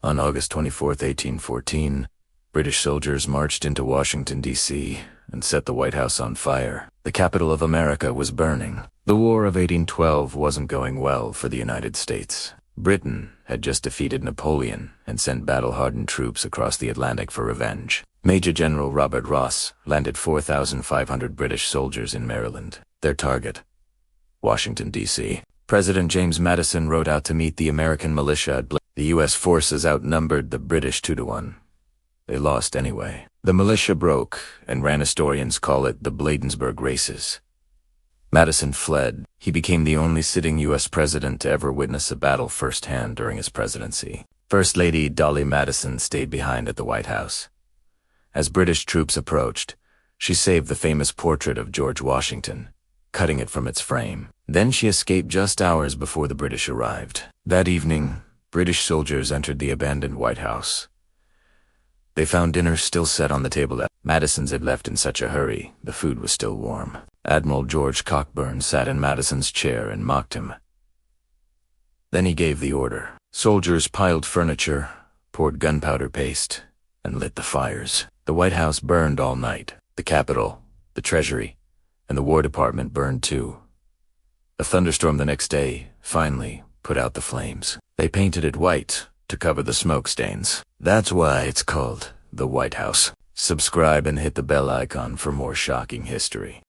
On August 24, 1814, British soldiers marched into Washington, D.C. and set the White House on fire. The capital of America was burning. The War of 1812 wasn't going well for the United States. Britain had just defeated Napoleon and sent battle-hardened troops across the Atlantic for revenge. Major General Robert Ross landed 4,500 British soldiers in Maryland. Their target, Washington, D.C. President James Madison rode out to meet the American militia at Bladensburg. The U.S. forces outnumbered the British 2-1. They lost anyway. The militia broke, and ran historians call it the Bladensburg races. Madison fled. He became the only sitting U.S. president to ever witness a battle firsthand during his presidency. First Lady Dolly Madison stayed behind at the White House. As British troops approached, she saved the famous portrait of George Washington, cutting it from its frame. Then she escaped just hours before the British arrived. That evening, British soldiers entered the abandoned White House. They found dinner still set on the table. Madison's had left in such a hurry, the food was still warm. Admiral George Cockburn sat in Madison's chair and mocked him. Then he gave the order. Soldiers piled furniture, poured gunpowder paste, and lit the fires. The White House burned all night. The Capitol, the Treasury, and the War Department burned too. A thunderstorm the next day finally put out the flames. They painted it white to cover the smoke stains. That's why it's called the White House. Subscribe and hit the bell icon for more shocking history.